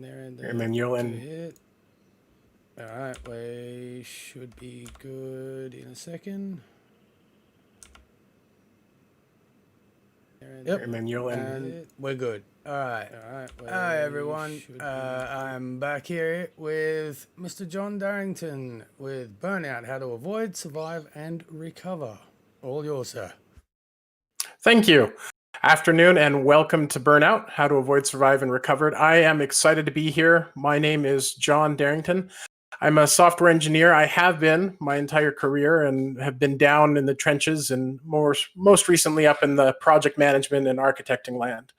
there and And then you'll end. hit. All right, we should be good in a second. Yep, And then you'll end. and we're good. All right. Hi everyone. I'm back here with Mr. John Darrington with Burnout: How to Avoid, Survive, and Recover. All yours, sir. Thank you. Afternoon and welcome to Burnout: How to Avoid, Survive, and Recover. I am excited to be here. My name is John Darrington. I'm a software engineer. I have been my entire career and have been down in the trenches and most recently up in the project management and architecting land.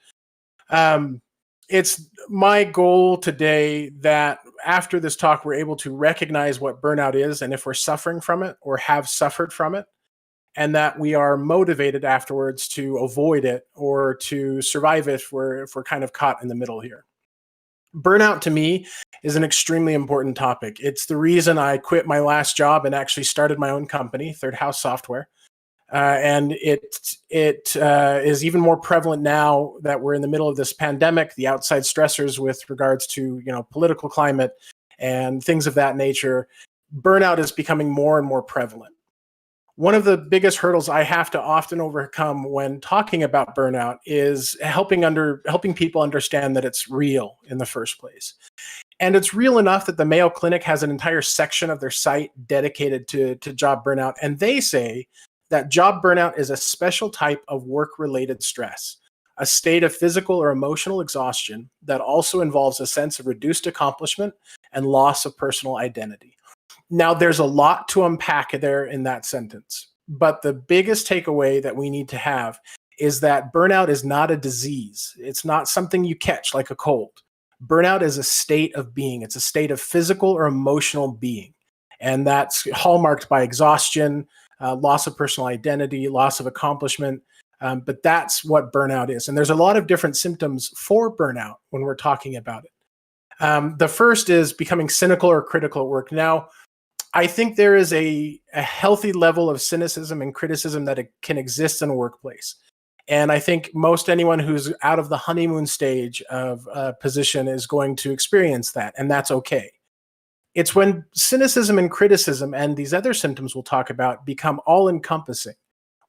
It's my goal today that after this talk, we're able to recognize what burnout is and if we're suffering from it or have suffered from it, and that we are motivated afterwards to avoid it or to survive it if we're kind of caught in the middle here. Burnout to me is an extremely important topic. It's the reason I quit my last job and actually started my own company, Third House Software. And it is even more prevalent now that we're in the middle of this pandemic, the outside stressors with regards to political climate and things of that nature. Burnout is becoming more and more prevalent. One of the biggest hurdles I have to often overcome when talking about burnout is helping people understand that it's real in the first place. And it's real enough that the Mayo Clinic has an entire section of their site dedicated to job burnout. And they say that job burnout is a special type of work-related stress, a state of physical or emotional exhaustion that also involves a sense of reduced accomplishment and loss of personal identity. Now, there's a lot to unpack there in that sentence, but the biggest takeaway that we need to have is that burnout is not a disease. It's not something you catch like a cold. Burnout is a state of being. It's a state of physical or emotional being, and that's hallmarked by exhaustion, loss of personal identity, loss of accomplishment, but that's what burnout is. And there's a lot of different symptoms for burnout when we're talking about it. The first is becoming cynical or critical at work. Now, I think there is a healthy level of cynicism and criticism that it can exist in a workplace. And I think most anyone who's out of the honeymoon stage of a position is going to experience that, and that's okay. It's when cynicism and criticism and these other symptoms we'll talk about become all-encompassing,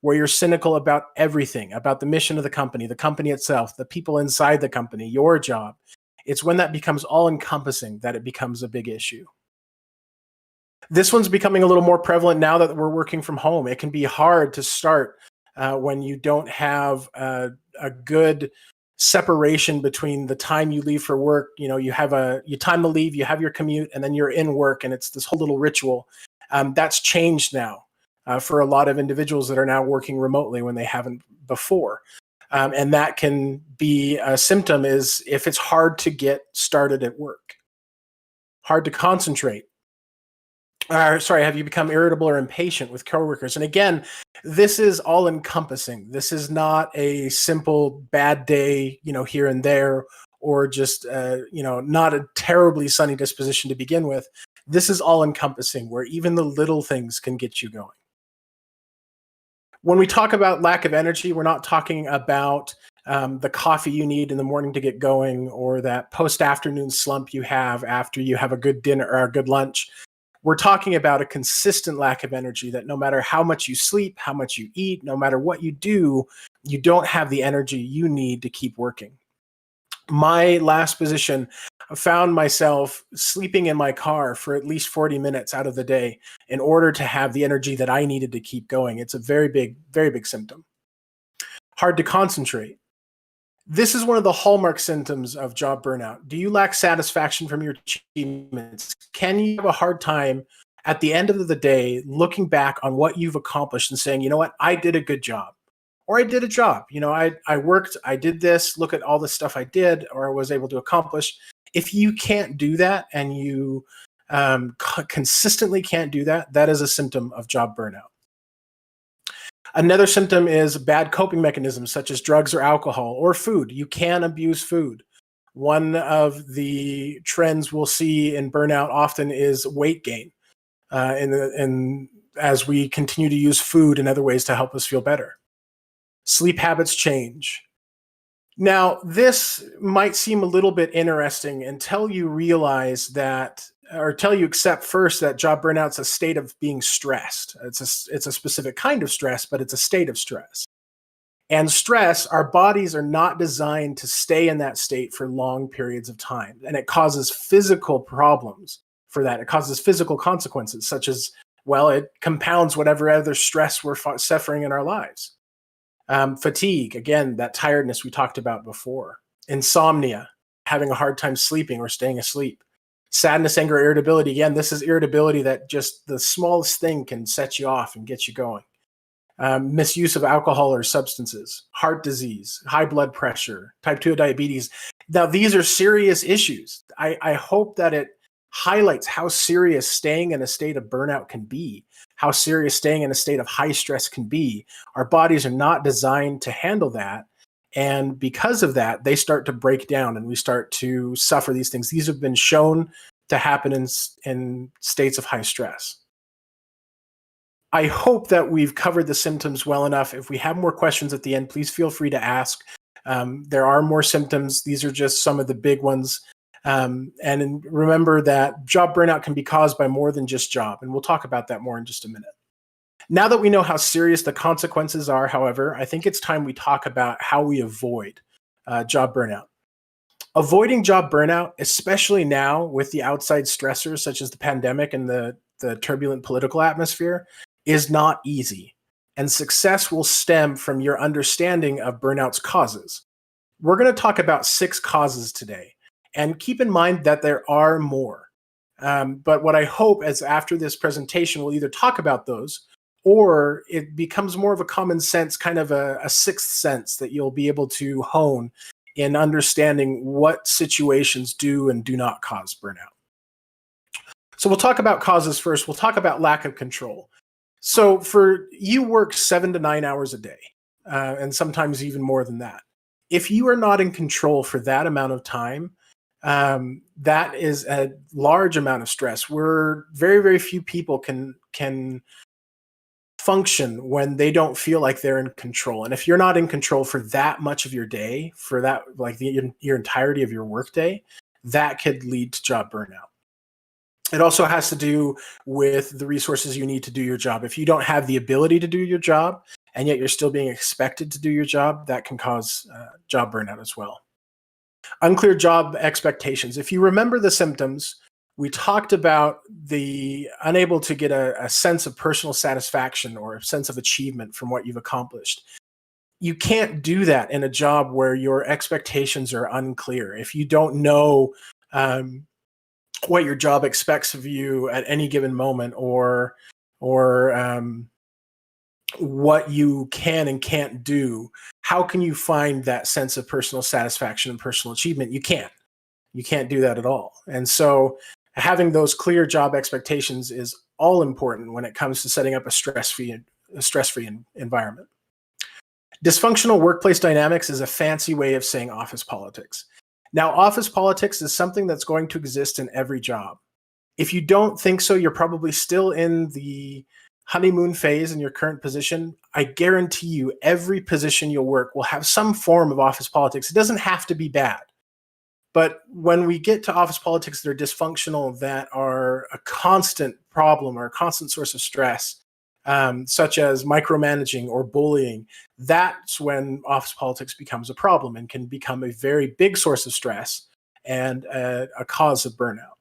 where you're cynical about everything, about the mission of the company itself, the people inside the company, your job. It's when that becomes all-encompassing that it becomes a big issue. This one's becoming a little more prevalent now that we're working from home. It can be hard to start when you don't have a good separation between the time you leave for work. You have your time to leave, you have your commute, and then you're in work, and it's this whole little ritual. That's changed now for a lot of individuals that are now working remotely when they haven't before. And that can be a symptom is if it's hard to get started at work, hard to concentrate. Have you become irritable or impatient with coworkers? And again, this is all encompassing. This is not a simple bad day, here and there, or just, not a terribly sunny disposition to begin with. This is all encompassing, where even the little things can get you going. When we talk about lack of energy, we're not talking about the coffee you need in the morning to get going, or that post-afternoon slump you have after you have a good dinner or a good lunch. We're talking about a consistent lack of energy, that no matter how much you sleep, how much you eat, no matter what you do, you don't have the energy you need to keep working. My last position, I found myself sleeping in my car for at least 40 minutes out of the day in order to have the energy that I needed to keep going. It's a very big symptom. Hard to concentrate. This is one of the hallmark symptoms of job burnout. Do you lack satisfaction from your achievements? Can you have a hard time at the end of the day looking back on what you've accomplished and saying, you know what, I did a good job, or I did a job. I worked, I did this, look at all the stuff I did or I was able to accomplish. If you can't do that and you consistently can't do that, that is a symptom of job burnout. Another symptom is bad coping mechanisms such as drugs or alcohol or food. You can abuse food. One of the trends we'll see in burnout often is weight gain, and as we continue to use food and other ways to help us feel better. Sleep habits change. Now, this might seem a little bit interesting until you realize that, or until you accept first that job burnout's a state of being stressed. It's a specific kind of stress, but it's a state of stress. And stress, our bodies are not designed to stay in that state for long periods of time. And it causes physical problems for that. It causes physical consequences, such as, well, it compounds whatever other stress we're suffering in our lives. Fatigue, again, that tiredness we talked about before. Insomnia, having a hard time sleeping or staying asleep. Sadness, anger, irritability. Again, this is irritability that just the smallest thing can set you off and get you going. Misuse of alcohol or substances, heart disease, high blood pressure, type 2 diabetes. Now, these are serious issues. I hope that it highlights how serious staying in a state of burnout can be, how serious staying in a state of high stress can be. Our bodies are not designed to handle that. And because of that, they start to break down and we start to suffer these things. These have been shown to happen in states of high stress. I hope that we've covered the symptoms well enough. If we have more questions at the end, please feel free to ask. There are more symptoms. These are just some of the big ones. And remember that job burnout can be caused by more than just job. And we'll talk about that more in just a minute. Now that we know how serious the consequences are, however, I think it's time we talk about how we avoid job burnout. Avoiding job burnout, especially now with the outside stressors such as the pandemic and the turbulent political atmosphere, is not easy, and success will stem from your understanding of burnout's causes. We're going to talk about 6 causes today, and keep in mind that there are more. But what I hope is after this presentation, we'll either talk about those or it becomes more of a common sense, kind of a sixth sense that you'll be able to hone in understanding what situations do and do not cause burnout. So we'll talk about causes first. We'll talk about lack of control. So for you work 7 to 9 hours a day, and sometimes even more than that. If you are not in control for that amount of time, that is a large amount of stress. Where very, very few people can function when they don't feel like they're in control. And if you're not in control for that much of your day, for that, like your entirety of your workday, that could lead to job burnout. It also has to do with the resources you need to do your job. If you don't have the ability to do your job, and yet you're still being expected to do your job, that can cause job burnout as well. Unclear job expectations. If you remember the symptoms, we talked about the unable to get a sense of personal satisfaction or a sense of achievement from what you've accomplished. You can't do that in a job where your expectations are unclear. If you don't know what your job expects of you at any given moment, or what you can and can't do, how can you find that sense of personal satisfaction and personal achievement? You can't do that at all. And so having those clear job expectations is all important when it comes to setting up a stress-free environment. Dysfunctional workplace dynamics is a fancy way of saying office politics. Now, office politics is something that's going to exist in every job. If you don't think so, you're probably still in the honeymoon phase in your current position. I guarantee you every position you'll work will have some form of office politics. It doesn't have to be bad. But when we get to office politics that are dysfunctional, that are a constant problem or a constant source of stress, such as micromanaging or bullying, that's when office politics becomes a problem and can become a very big source of stress and a cause of burnout.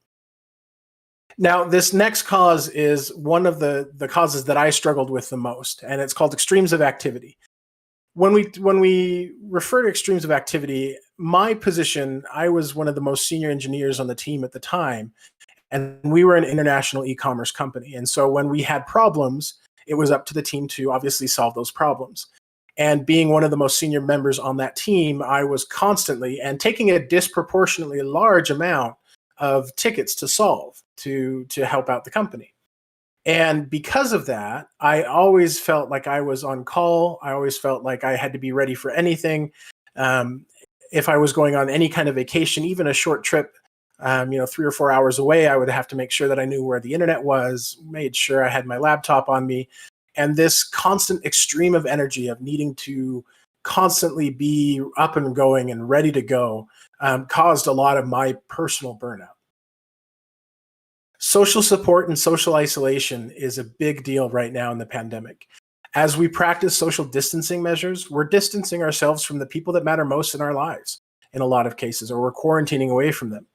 Now, this next cause is one of the causes that I struggled with the most, and it's called extremes of activity. When we refer to extremes of activity, my position, I was one of the most senior engineers on the team at the time, and we were an international e-commerce company. And so when we had problems, it was up to the team to obviously solve those problems. And being one of the most senior members on that team, I was constantly and taking a disproportionately large amount of tickets to solve to help out the company. And because of that, I always felt like I was on call. I always felt like I had to be ready for anything. If I was going on any kind of vacation, even a short trip, 3 or 4 hours away, I would have to make sure that I knew where the internet was, made sure I had my laptop on me. And this constant extreme of energy of needing to constantly be up and going and ready to go caused a lot of my personal burnout. Social support and social isolation is a big deal right now in the pandemic. As we practice social distancing measures, we're distancing ourselves from the people that matter most in our lives in a lot of cases, or we're quarantining away from them.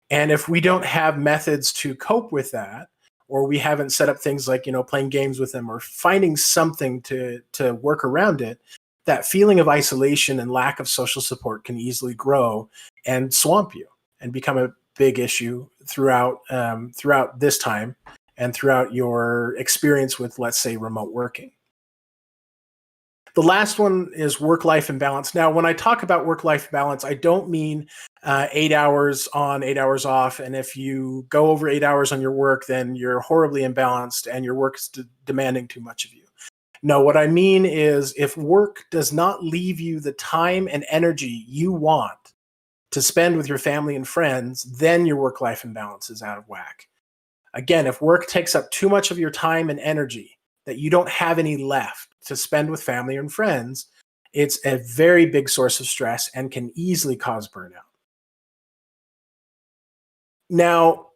And if we don't have methods to cope with that, or we haven't set up things like, playing games with them or finding something to work around it, that feeling of isolation and lack of social support can easily grow and swamp you and become a big issue throughout this time and throughout your experience with, let's say, remote working. The last one is work-life imbalance. Now, when I talk about work-life balance, I don't mean 8 hours on, 8 hours off. And if you go over 8 hours on your work, then you're horribly imbalanced and your work is demanding too much of you. No, what I mean is if work does not leave you the time and energy you want to spend with your family and friends, then your work-life imbalance is out of whack. Again, if work takes up too much of your time and energy that you don't have any left to spend with family and friends, it's a very big source of stress and can easily cause burnout. Now,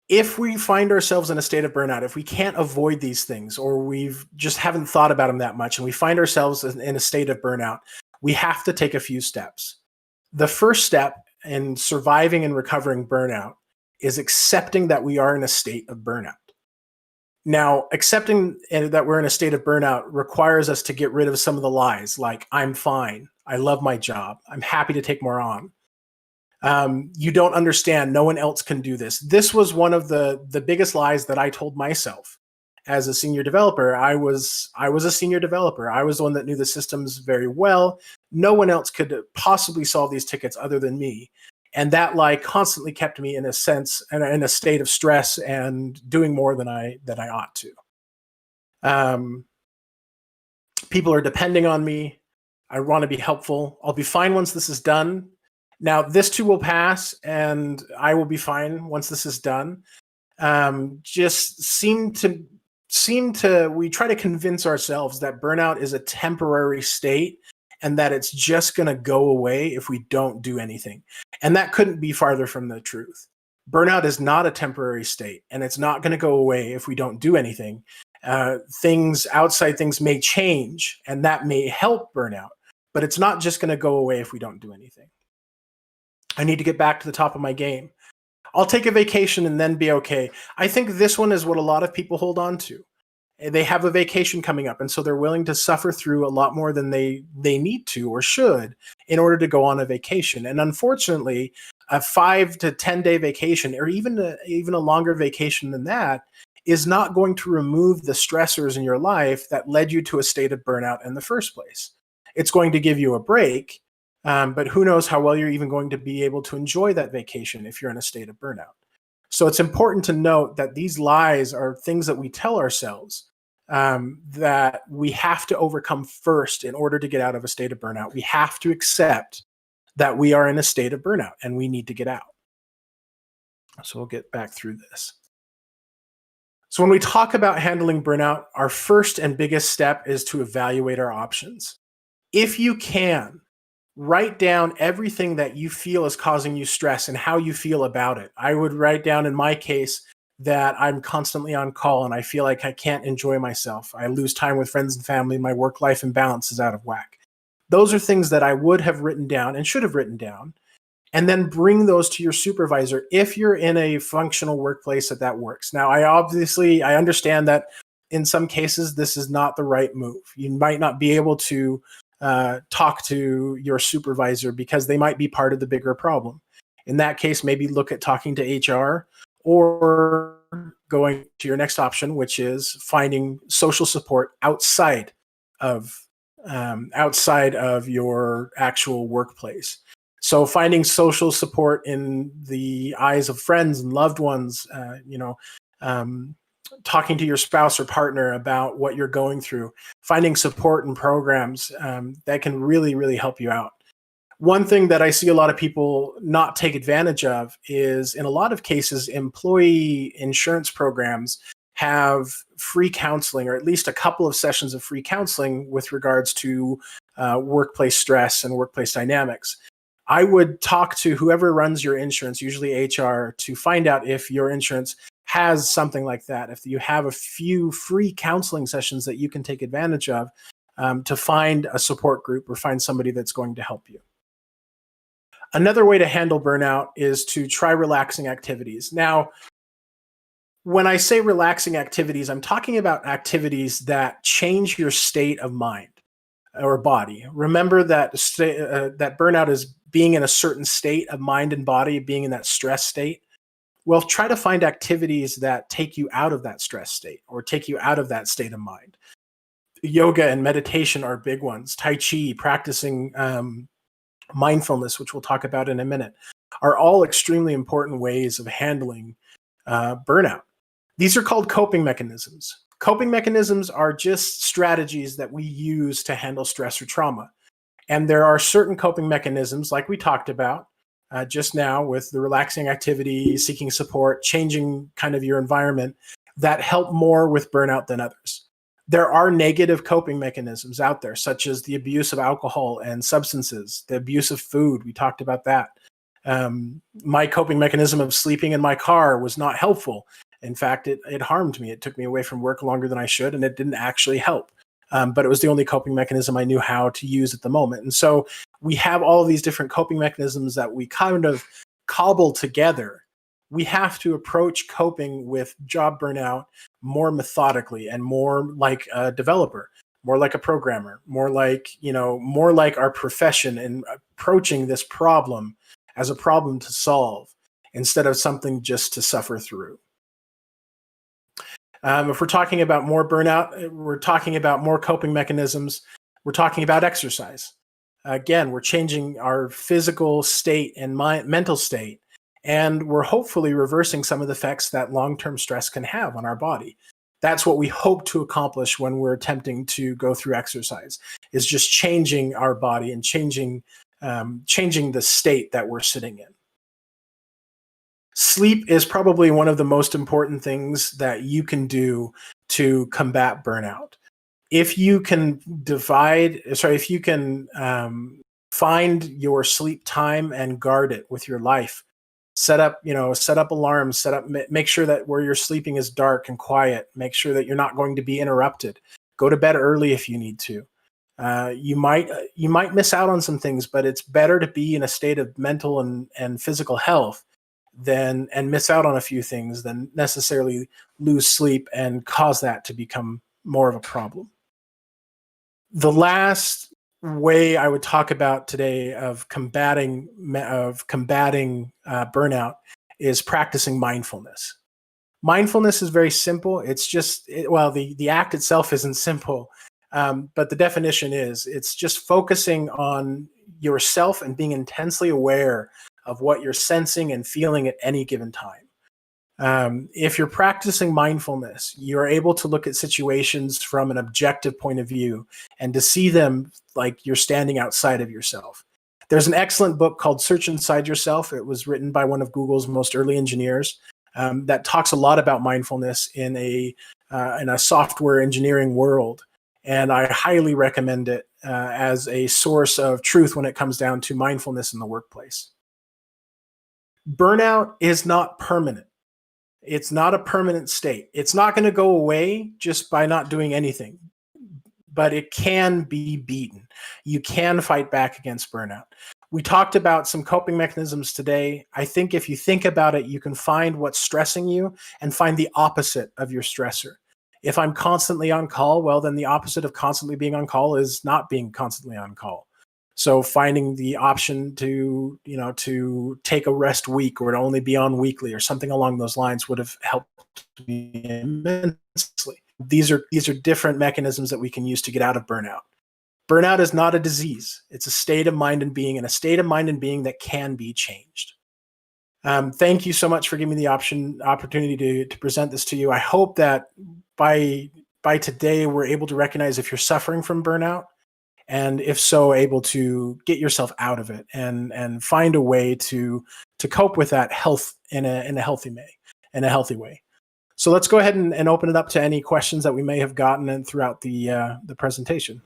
if we find ourselves in a state of burnout, if we can't avoid these things, or we've just haven't thought about them that much, and we find ourselves in a state of burnout, we have to take a few steps. The first step in surviving and recovering burnout is accepting that we are in a state of burnout. Now, accepting that we're in a state of burnout requires us to get rid of some of the lies, like I'm fine, I love my job, I'm happy to take more on. You don't understand, no one else can do this. This was one of the biggest lies that I told myself as a senior developer. I was a senior developer. I was the one that knew the systems very well. No one else could possibly solve these tickets other than me. And that lie constantly kept me in a state of stress and doing more than I ought to. People are depending on me. I want to be helpful. I'll be fine once this is done. Now, this too will pass, and I will be fine once this is done. We try to convince ourselves that burnout is a temporary state and that it's just going to go away if we don't do anything. And that couldn't be farther from the truth. Burnout is not a temporary state, and it's not going to go away if we don't do anything. Outside things may change, and that may help burnout, but it's not just going to go away if we don't do anything. I need to get back to the top of my game. I'll take a vacation and then be okay. I think this one is what a lot of people hold on to. They have a vacation coming up, and so they're willing to suffer through a lot more than they need to or should in order to go on a vacation. And unfortunately, a 5 to 10 day vacation, or even a longer vacation than that, is not going to remove the stressors in your life that led you to a state of burnout in the first place. It's going to give you a break, but who knows how well you're even going to be able to enjoy that vacation if you're in a state of burnout. So it's important to note that these lies are things that we tell ourselves that we have to overcome first in order to get out of a state of burnout. We have to accept that we are in a state of burnout and we need to get out. So we'll get back through this. So when we talk about handling burnout, our first and biggest step is to evaluate our options. If you can, write down everything that you feel is causing you stress and how you feel about it. I would write down, in my case, that I'm constantly on call and I feel like I can't enjoy myself. I lose time with friends and family. My work-life imbalance is out of whack. Those are things that I would have written down and should have written down, and then bring those to your supervisor if you're in a functional workplace that works. Now, I understand that in some cases, this is not the right move. You might not be able to talk to your supervisor because they might be part of the bigger problem. In that case, maybe look at talking to HR or going to your next option, which is finding social support outside of your actual workplace. So finding social support in the eyes of friends and loved ones, talking to your spouse or partner about what you're going through, finding support and programs that can really, really help you out. One thing that I see a lot of people not take advantage of is, in a lot of cases, employee insurance programs have free counseling, or at least a couple of sessions of free counseling with regards to workplace stress and workplace dynamics. I would talk to whoever runs your insurance, usually HR, to find out if your insurance has something like that. If you have a few free counseling sessions that you can take advantage of to find a support group or find somebody that's going to help you. Another way to handle burnout is to try relaxing activities. Now, when I say relaxing activities, I'm talking about activities that change your state of mind or body. Remember that that burnout is being in a certain state of mind and body, being in that stress state. Well, try to find activities that take you out of that stress state or take you out of that state of mind. Yoga and meditation are big ones. Tai Chi, practicing mindfulness, which we'll talk about in a minute, are all extremely important ways of handling burnout. These are called coping mechanisms. Coping mechanisms are just strategies that we use to handle stress or trauma. And there are certain coping mechanisms, like we talked about just now with the relaxing activity, seeking support, changing kind of your environment, that help more with burnout than others. There are negative coping mechanisms out there, such as the abuse of alcohol and substances, the abuse of food. We talked about that. My coping mechanism of sleeping in my car was not helpful. In fact, it harmed me. It took me away from work longer than I should, and it didn't actually help. But it was the only coping mechanism I knew how to use at the moment. And so we have all of these different coping mechanisms that we kind of cobble together. We have to approach coping with job burnout more methodically and more like a developer, more like a programmer, more like our profession in approaching this problem as a problem to solve instead of something just to suffer through. If we're talking about more burnout, we're talking about more coping mechanisms. We're talking about exercise. Again, we're changing our physical state and mental state, and we're hopefully reversing some of the effects that long-term stress can have on our body. That's what we hope to accomplish when we're attempting to go through exercise, is just changing our body and changing the state that we're sitting in. Sleep is probably one of the most important things that you can do to combat burnout. If you can find your sleep time and guard it with your life, set up alarms, make sure that where you're sleeping is dark and quiet, make sure that you're not going to be interrupted. Go to bed early if you need to. You might miss out on some things, but it's better to be in a state of mental and physical health and miss out on a few things than necessarily lose sleep and cause that to become more of a problem. The last way I would talk about today of combating burnout is practicing mindfulness. Mindfulness is very simple. It's just, the act itself isn't simple, but the definition is, it's just focusing on yourself and being intensely aware of what you're sensing and feeling at any given time. If you're practicing mindfulness, you're able to look at situations from an objective point of view and to see them like you're standing outside of yourself. There's an excellent book called Search Inside Yourself. It was written by one of Google's most early engineers that talks a lot about mindfulness in a software engineering world. And I highly recommend it as a source of truth when it comes down to mindfulness in the workplace. Burnout is not permanent. It's not a permanent state. It's not going to go away just by not doing anything, but it can be beaten. You can fight back against burnout. We talked about some coping mechanisms today. I think if you think about it, you can find what's stressing you and find the opposite of your stressor. If I'm constantly on call, well, then the opposite of constantly being on call is not being constantly on call. So finding the option to take a rest week or to only be on weekly or something along those lines would have helped me immensely. These are different mechanisms that we can use to get out of burnout. Burnout is not a disease. It's a state of mind and being, and a state of mind and being that can be changed. Thank you so much for giving me the opportunity to present this to you. I hope that by today we're able to recognize if you're suffering from burnout, and if so, able to get yourself out of it and find a way to cope with that health in a healthy way. So let's go ahead and open it up to any questions that we may have gotten throughout the presentation.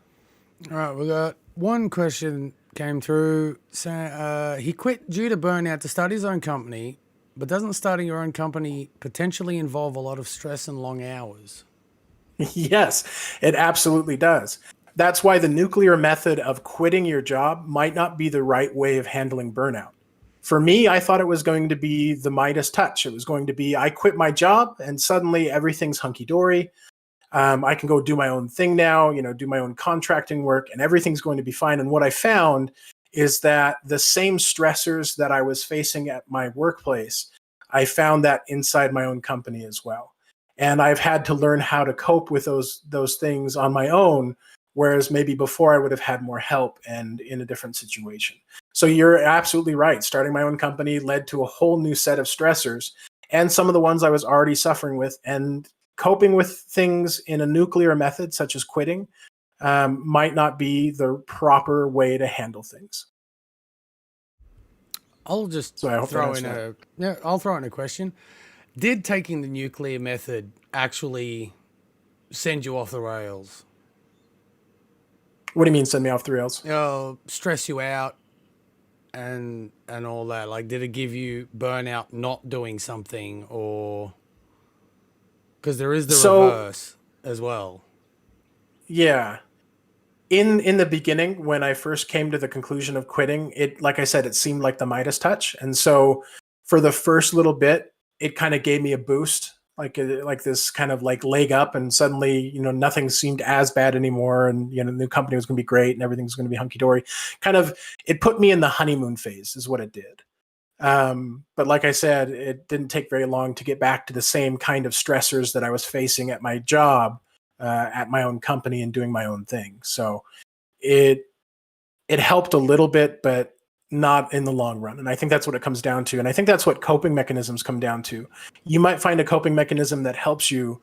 All right, we got one question came through saying he quit due to burnout to start his own company, but doesn't starting your own company potentially involve a lot of stress and long hours? Yes, it absolutely does. That's why the nuclear method of quitting your job might not be the right way of handling burnout. For me, I thought it was going to be the Midas touch. It was going to be I quit my job and suddenly everything's hunky dory. I can go do my own thing now, do my own contracting work, and everything's going to be fine. And what I found is that the same stressors that I was facing at my workplace, I found that inside my own company as well. And I've had to learn how to cope with those things on my own, whereas maybe before I would have had more help and in a different situation. So you're absolutely right. Starting my own company led to a whole new set of stressors and some of the ones I was already suffering with. And coping with things in a nuclear method, such as quitting, might not be the proper way to handle things. I'll just So I hope that throw in answers I'll throw in a question. Did taking the nuclear method actually send you off the rails? What do you mean, send me off the rails? Stress you out and all that. Like, did it give you burnout not doing something, or because there is the reverse as well? Yeah. In the beginning, when I first came to the conclusion of quitting, it, like I said, it seemed like the Midas touch. And so for the first little bit, it kind of gave me a boost, like this kind of like leg up, and suddenly, nothing seemed as bad anymore. And, the new company was going to be great and everything's going to be hunky dory. Kind of, it put me in the honeymoon phase is what it did. But like I said, it didn't take very long to get back to the same kind of stressors that I was facing at my job, at my own company, and doing my own thing. So it helped a little bit, but not in the long run. And I think that's what it comes down to. And I think that's what coping mechanisms come down to. You might find a coping mechanism that helps you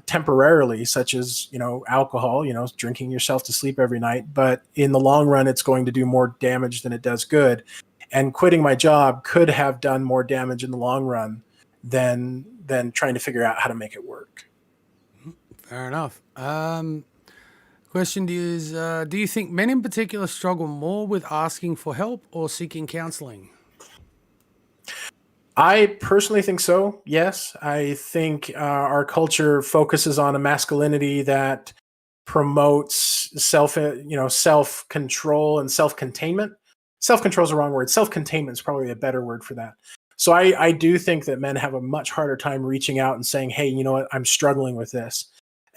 temporarily, such as alcohol, drinking yourself to sleep every night. But in the long run, it's going to do more damage than it does good. And quitting my job could have done more damage in the long run than trying to figure out how to make it work. Fair enough. Question is, do you think men in particular struggle more with asking for help or seeking counseling? I personally think so. Yes, I think our culture focuses on a masculinity that promotes self control and self containment. Self control is the wrong word. Self containment is probably a better word for that. So I do think that men have a much harder time reaching out and saying, "Hey, you know what? I'm struggling with this,"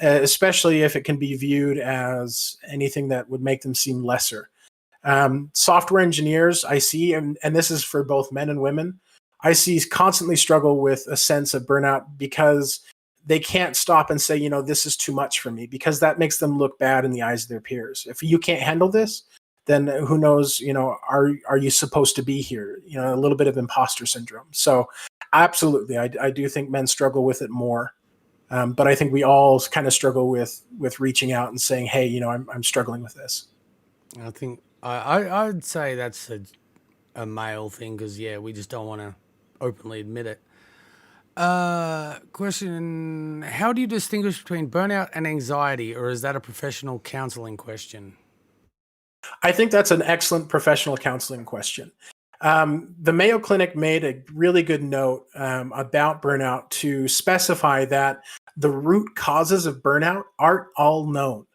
especially if it can be viewed as anything that would make them seem lesser. Software engineers, I see, and this is for both men and women, I see constantly struggle with a sense of burnout because they can't stop and say, this is too much for me, because that makes them look bad in the eyes of their peers. If you can't handle this, then who knows, are you supposed to be here? A little bit of imposter syndrome. So absolutely, I do think men struggle with it more. But I think we all kind of struggle with reaching out and saying, hey, I'm struggling with this. I think I'd say that's a male thing because, yeah, we just don't want to openly admit it. Question, how do you distinguish between burnout and anxiety, or is that a professional counseling question? I think that's an excellent professional counseling question. The Mayo Clinic made a really good note about burnout to specify that the root causes of burnout aren't all known.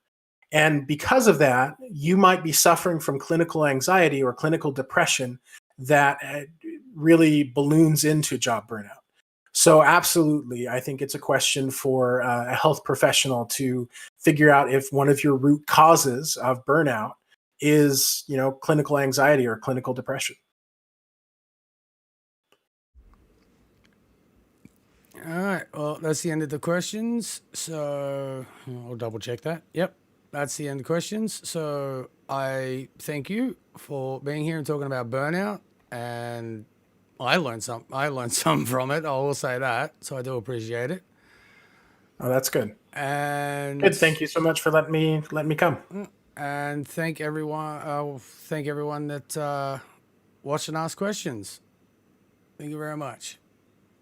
And because of that, you might be suffering from clinical anxiety or clinical depression that really balloons into job burnout. So absolutely, I think it's a question for a health professional to figure out if one of your root causes of burnout is, clinical anxiety or clinical depression. All right. Well, that's the end of the questions. So I'll double check that. Yep. That's the end of questions. So I thank you for being here and talking about burnout. And I learned some. I learned some from it. I will say that. So I do appreciate it. Oh, that's good. And Good. Thank you so much for letting me come. And thank everyone. Thank everyone that watched and asked questions. Thank you very much.